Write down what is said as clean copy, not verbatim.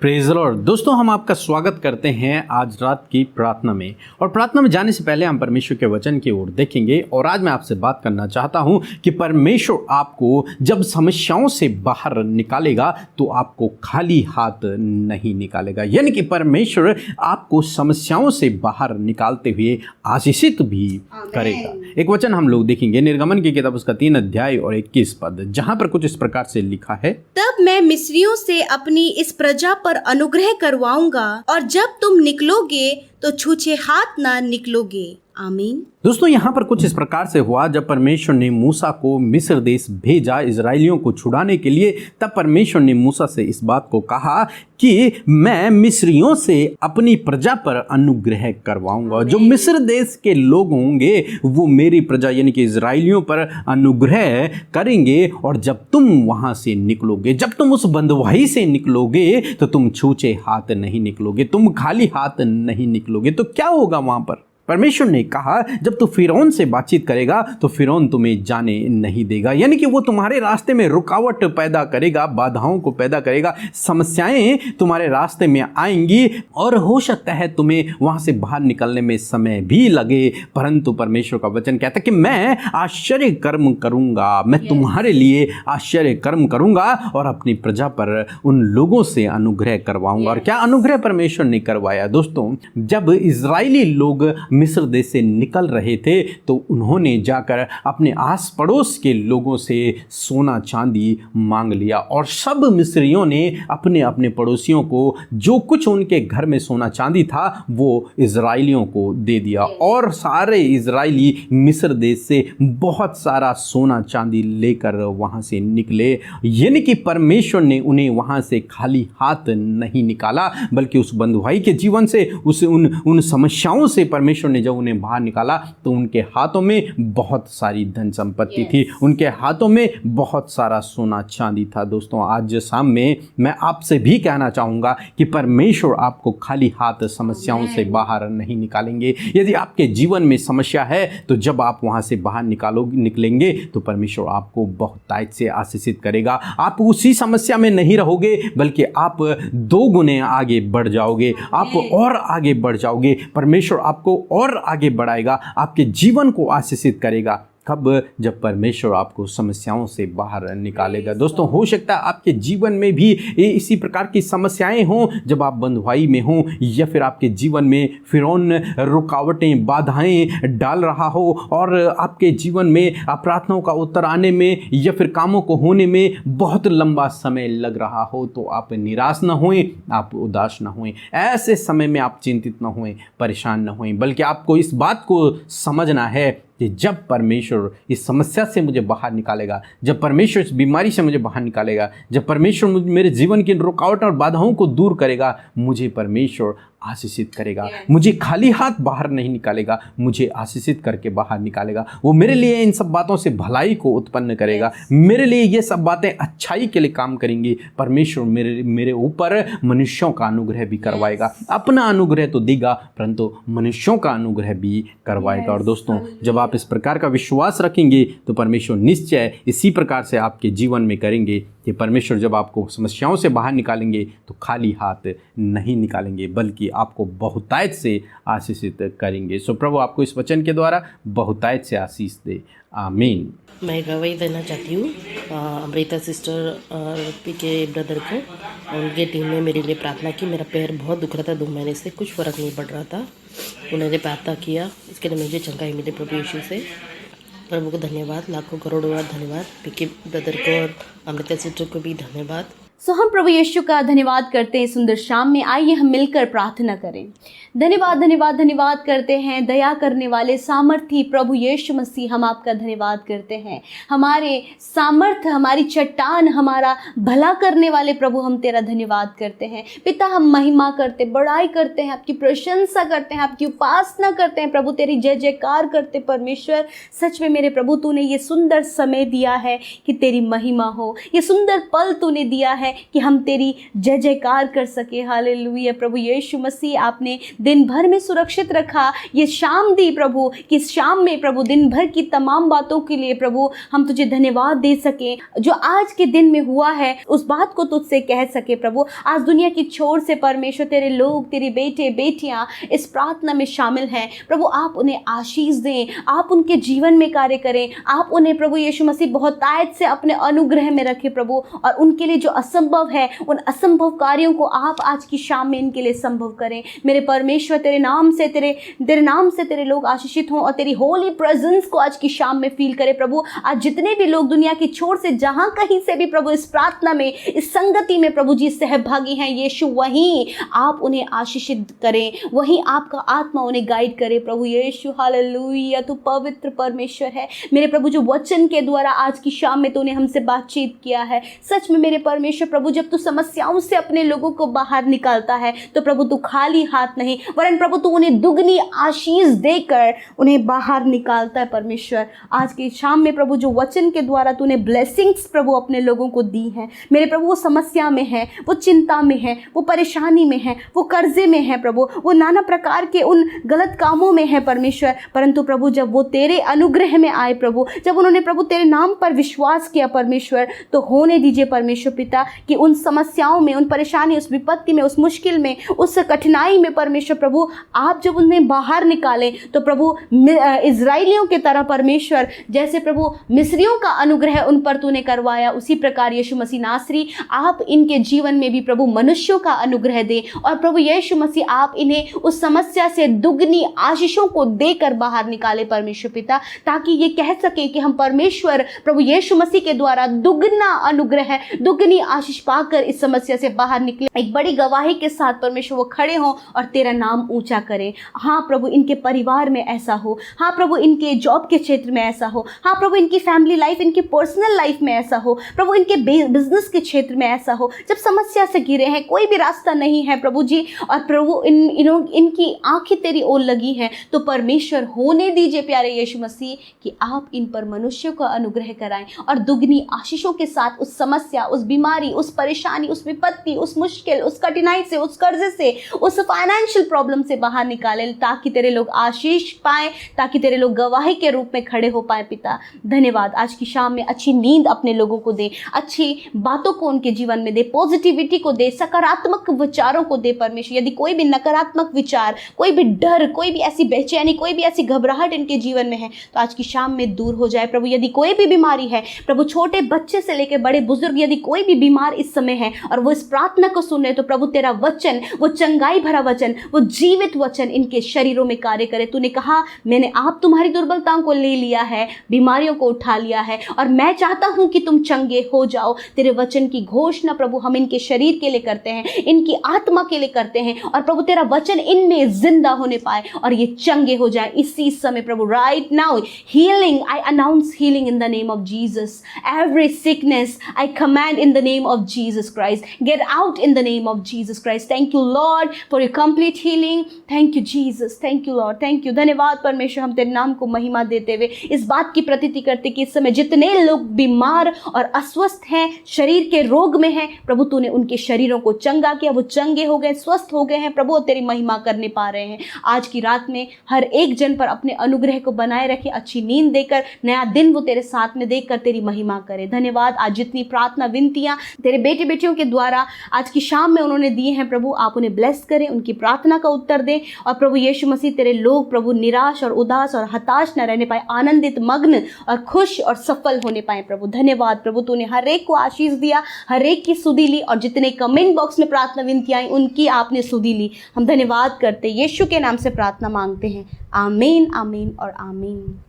Praise the Lord. दोस्तों, हम आपका स्वागत करते हैं आज रात की प्रार्थना में। और प्रार्थना में जाने से पहले हम परमेश्वर के वचन की ओर देखेंगे। और आज मैं आपसे बात करना चाहता हूं कि परमेश्वर आपको जब समस्याओं से बाहर निकालेगा तो आपको खाली हाथ नहीं निकालेगा। यानी कि परमेश्वर आपको समस्याओं से बाहर निकालते हुए आशीषित भी करेगा। एक वचन हम लोग देखेंगे निर्गमन की किताब उसका 3 अध्याय और 21 पद, जहां पर कुछ इस प्रकार से लिखा है, तब मैं मिस्रियों से अपनी इस प्रजा पर अनुग्रह करवाऊंगा और जब तुम निकलोगे तो छूछे हाथ ना निकलोगे। आमीन। दोस्तों, यहाँ पर कुछ इस प्रकार से हुआ जब परमेश्वर ने मूसा को मिस्र देश भेजा इजराइलियों को छुड़ाने के लिए। तब परमेश्वर ने मूसा से इस बात को कहा कि मैं मिस्रियों से अपनी प्रजा पर अनुग्रह करवाऊंगा। जो मिस्र देश के लोग होंगे वो मेरी प्रजा यानी कि इजराइलियों पर अनुग्रह करेंगे। और जब तुम वहां से निकलोगे, जब तुम उस बंधुआई से निकलोगे तो तुम छूछे हाथ नहीं निकलोगे, तुम खाली हाथ नहीं निकलोगे। तो क्या होगा वहां पर? परमेश्वर ने कहा जब तू फिरौन से बातचीत करेगा तो फिरौन तुम्हें जाने नहीं देगा। यानी कि वो तुम्हारे रास्ते में रुकावट पैदा करेगा, बाधाओं को पैदा करेगा, समस्याएं तुम्हारे रास्ते में आएंगी और हो सकता है तुम्हें वहां से बाहर निकलने में समय भी लगे। परंतु परमेश्वर का वचन कहता है कि मैं आश्चर्य कर्म करूंगा, मैं तुम्हारे लिए आश्चर्य कर्म करूंगा और अपनी प्रजा पर उन लोगों से अनुग्रह करवाऊंगा। और क्या अनुग्रह परमेश्वर ने करवाया? दोस्तों, जब इजरायली लोग मिस्र देश से निकल रहे थे तो उन्होंने जाकर अपने आस पड़ोस के लोगों से सोना चांदी मांग लिया। और सब मिस्रियों ने अपने अपने पड़ोसियों को जो कुछ उनके घर में सोना चांदी था वो इजराइलियों को दे दिया। और सारे इजराइली मिस्र देश से बहुत सारा सोना चांदी लेकर वहां से निकले। यानी कि परमेश्वर ने उन्हें वहां से खाली हाथ नहीं निकाला, बल्कि उस बंधुआई के जीवन से उन समस्याओं से परमेश्वर ने जब उन्हें बाहर निकाला तो उनके हाथों में बहुत सारी धन संपत्ति थी, उनके हाथों में बहुत सारा सोना चांदी था। दोस्तों, आज शाम में मैं आपसे भी कहना चाहूंगा कि परमेश्वर आपको खाली हाथ समस्याओं से बाहर नहीं निकालेंगे। यदि आपके जीवन में समस्या है तो जब आप वहां से बाहर निकलेंगे तो परमेश्वर आपको बहुतायत से आशीषित करेगा। आप उसी समस्या में नहीं रहोगे बल्कि आप 2 गुने आगे बढ़ जाओगे, आप और आगे बढ़ जाओगे। परमेश्वर आपको और आगे बढ़ाएगा, आपके जीवन को आशीषित करेगा। कब? जब परमेश्वर आपको समस्याओं से बाहर निकालेगा। दोस्तों, हो सकता है आपके जीवन में भी इसी प्रकार की समस्याएं हों, जब आप बंधुआई में हों या फिर आपके जीवन में फिरौन रुकावटें बाधाएं डाल रहा हो और आपके जीवन में प्रार्थनाओं का उत्तर आने में या फिर कामों को होने में बहुत लंबा समय लग रहा हो। तो आप निराश न होएं, आप उदास न होएं। ऐसे समय में आप चिंतित न होएं, परेशान न होएं, बल्कि आपको इस बात को समझना है कि जब परमेश्वर इस समस्या से मुझे बाहर निकालेगा, जब परमेश्वर इस बीमारी से मुझे बाहर निकालेगा, जब परमेश्वर मेरे जीवन की रुकावट और बाधाओं को दूर करेगा, मुझे परमेश्वर आशीषित करेगा। मुझे खाली हाथ बाहर नहीं निकालेगा, मुझे आशीषित करके बाहर निकालेगा। वो मेरे लिए इन सब बातों से भलाई को उत्पन्न करेगा, मेरे लिए ये सब बातें अच्छाई के लिए काम करेंगी। परमेश्वर मेरे ऊपर मनुष्यों का अनुग्रह भी करवाएगा। अपना अनुग्रह तो देगा परंतु मनुष्यों का अनुग्रह भी करवाएगा। और दोस्तों, जब आप इस प्रकार का विश्वास रखेंगे तो परमेश्वर निश्चय इसी प्रकार से आपके जीवन में करेंगे कि परमेश्वर जब आपको समस्याओं से बाहर निकालेंगे तो खाली हाथ नहीं निकालेंगे बल्कि आपको बहुतायत से आशीषित करेंगे। सो प्रभु आपको इस वचन के द्वारा बहुतायत से आशीष दे। आमीन। मैं गवाही देना चाहती हूँ अमृता सिस्टर और पीके ब्रदर को। उनके टीम ने मेरे लिए प्रार्थना की। मेरा पैर बहुत दुख रहा था, 2 महीने से कुछ फ़र्क नहीं पड़ रहा था। उन्होंने प्रार्थना किया, इसके लिए मुझे चंगाई मिली प्रभु यीशु से। प्रभु को धन्यवाद, लाखों करोड़ों बार धन्यवाद। पीके ब्रदर को और अमृता सिस्टर को भी धन्यवाद। हम प्रभु यीशु का धन्यवाद करते हैं सुंदर शाम में। आइए हम मिलकर प्रार्थना करें। धन्यवाद धन्यवाद धन्यवाद करते हैं दया करने वाले सामर्थी प्रभु यीशु मसीह, हम आपका धन्यवाद करते हैं। हमारे सामर्थ, हमारी चट्टान, हमारा भला करने वाले प्रभु, हम तेरा धन्यवाद करते हैं। पिता, हम महिमा करते, बड़ाई करते हैं, आपकी प्रशंसा करते हैं, आपकी उपासना करते हैं प्रभु, तेरी जय जयकार करते। परमेश्वर, सच में मेरे प्रभु, तूने ये सुंदर समय दिया है कि तेरी महिमा हो। ये सुंदर पल तूने दिया है है कि हम तेरी जय जयकार कर सके। हालेलुया प्रभु यीशु मसीह, आपने दिन भर में सुरक्षित रखा, ये शाम दी प्रभु, कि शाम में प्रभु दिन भर की तमाम बातों के लिए प्रभु हम तुझे धन्यवाद दे सकें। जो आज के दिन में हुआ है उस बात को तुझसे कह सके प्रभु। आज दुनिया की छोर से परमेश्वर तेरे लोग, तेरे बेटे बेटियां इस प्रार्थना में शामिल हैं प्रभु। आप उन्हें आशीष दें, आप उनके जीवन में कार्य करें, आप उन्हें प्रभु यीशु मसीह बहुतायत से अपने अनुग्रह में रखें प्रभु। और उनके लिए जो असंभव है, उन असंभव कार्यों को आप आज की शाम में इनके लिए संभव करें। मेरे परमेश्वर, तेरे नाम से तेरे लोग आशीषित हों और तेरी होली प्रेजेंस को आज की शाम में फील करें प्रभु। आज जितने भी लोग दुनिया की छोर से जहां कहीं से भी प्रभु इस प्रार्थना में, इस संगति में प्रभु जी सहभागी हैं, यीशु वहीं आप उन्हें आशीषित करें, वहीं आपका आत्मा उन्हें गाइड करे प्रभु यीशु। हालेलुया, तू पवित्र परमेश्वर है मेरे प्रभु, जो वचन के द्वारा आज की शाम में तूने हमसे बातचीत किया है। सच में मेरे परमेश्वर प्रभु, जब तू समस्याओं से अपने लोगों को बाहर निकालता है तो प्रभु तू खाली हाथ नहीं, वरन प्रभु तू उन्हें दुगनी आशीष देकर उन्हें बाहर निकालता है परमेश्वर। आज की शाम में प्रभु जो वचन के द्वारा तूने ब्लेसिंग्स प्रभु अपने लोगों को दी हैं मेरे प्रभु, वो समस्या में है, वो चिंता में है, वो परेशानी में है, वो कर्जे में है प्रभु, वो नाना प्रकार के उन गलत कामों में है परमेश्वर। परंतु प्रभु जब वो तेरे अनुग्रह में आए प्रभु, जब उन्होंने प्रभु तेरे नाम पर विश्वास किया परमेश्वर, तो होने दीजिए परमेश्वर पिता कि उन समस्याओं में, उन परेशानी, उस विपत्ति में, उस मुश्किल में, उस कठिनाई में परमेश्वर प्रभु आप जब उन्हें बाहर निकालें तो प्रभु इजराइलियों के तरह परमेश्वर, जैसे प्रभु मिस्रियों का अनुग्रह उन पर तूने करवाया, उसी प्रकार यीशु मसीह नासरी आप इनके जीवन में भी प्रभु मनुष्यों का अनुग्रह दे। और प्रभु यीशु मसीह आप इन्हें उस समस्या से दुगनी आशीषों को देकर बाहर निकाले परमेश्वर पिता, ताकि ये कह सके कि हम परमेश्वर प्रभु यीशु मसीह के द्वारा दुगना अनुग्रह, दुगनी आशीष पाकर इस समस्या से बाहर निकले। एक बड़ी गवाही के साथ परमेश्वर वो खड़े हों और तेरा नाम ऊंचा करें। हाँ प्रभु, इनके परिवार में ऐसा हो, हाँ प्रभु इनके जॉब के क्षेत्र में ऐसा हो, हाँ प्रभु इनकी फैमिली लाइफ, इनकी पर्सनल लाइफ में ऐसा हो प्रभु, इनके बिजनेस के क्षेत्र में ऐसा हो। जब समस्या से घिरे हैं, कोई भी रास्ता नहीं है प्रभु जी, और प्रभु इनकी आंखें तेरी ओर लगी हैं, तो परमेश्वर होने दीजिए प्यारे यीशु मसीह कि आप इन पर मनुष्यों का अनुग्रह कराएं और दुगनी आशीषों के साथ उस समस्या, उस बीमारी, उस परेशानी, उस विपत्ति, उस मुश्किल, उस कठिनाई से, उस कर्जे से, उस फाइनेंशियल प्रॉब्लम से बाहर निकालें, ताकि तेरे लोग आशीष पाएं, ताकि तेरे लोग गवाही के रूप में खड़े हो पाए पिता। धन्यवाद। आज की शाम में अच्छी नींद अपने लोगों को दे, अच्छी बातों को उनके जीवन में दे, पॉजिटिविटी को दे, सकारात्मक विचारों को दे परमेश्वर। यदि कोई भी नकारात्मक विचार, कोई भी डर, कोई भी ऐसी बेचैनी, कोई भी ऐसी घबराहट इनके जीवन में है तो आज की शाम में दूर हो जाए प्रभु। यदि कोई भी बीमारी है प्रभु, छोटे बच्चे से लेकर बड़े बुजुर्ग, यदि कोई भी बीमार इस समय है और वो इस प्रार्थना को सुन रहे, तो प्रभु तेरा वचन, वो चंगाई भरा वचन, वो जीवित वचन इनके शरीरों में कार्य करे। तूने कहा मैंने आप तुम्हारी दुर्बलताओं को ले लिया है, बीमारियों को उठा लिया है, और मैं चाहता हूं कि तुम चंगे हो जाओ। तेरे वचन की घोषणा प्रभु हम इनके शरीर के लिए करते हैं, इनकी आत्मा के लिए करते हैं, और प्रभु तेरा वचन इनमें जिंदा होने पाए और ये चंगे हो जाए इसी समय प्रभु। Right now healing, I announce healing in the name of Jesus. Every sickness I command in the name of Jesus Christ, get out in the name of Jesus Christ. Thank you Lord for your complete healing. Thank you Jesus, thank you Lord, thank you। धन्यवाद परमेश्वर, हम तेरे नाम को महिमा देते हुए इस बात की प्रतीति करते कि इस समय जितने लोग बीमार और अस्वस्थ हैं, शरीर के रोग में हैं प्रभु, तूने उनके शरीरों को चंगा किया, वो चंगे हो गए, स्वस्थ हो गए हैं प्रभु, तेरी महिमा करने पा रहे हैं। आज की रात में हर एक जन पर अपने अनुग्रह को बनाए रखे, अच्छी नींद देकर, नया दिन वो तेरे साथ में देखकर तेरी महिमा करे। धन्यवाद। आज जितनी प्रार्थना विनतियां तेरे बेटे बेटियों के द्वारा आज की शाम में उन्होंने दिए हैं प्रभु, आप उन्हें ब्लेस करें, उनकी प्रार्थना का उत्तर दें, और प्रभु यीशु मसीह तेरे लोग प्रभु निराश और उदास और हताश न रहने पाए, आनंदित, मग्न और खुश और सफल होने पाए प्रभु। धन्यवाद प्रभु, तूने हर एक को आशीष दिया, हर एक की सुधि ली, और जितने कमेंट बॉक्स में प्रार्थना विनतियां आई उनकी आपने सुधि ली। हम धन्यवाद करते यीशु के नाम से प्रार्थना मांगते हैं। आमीन, आमीन और आमीन।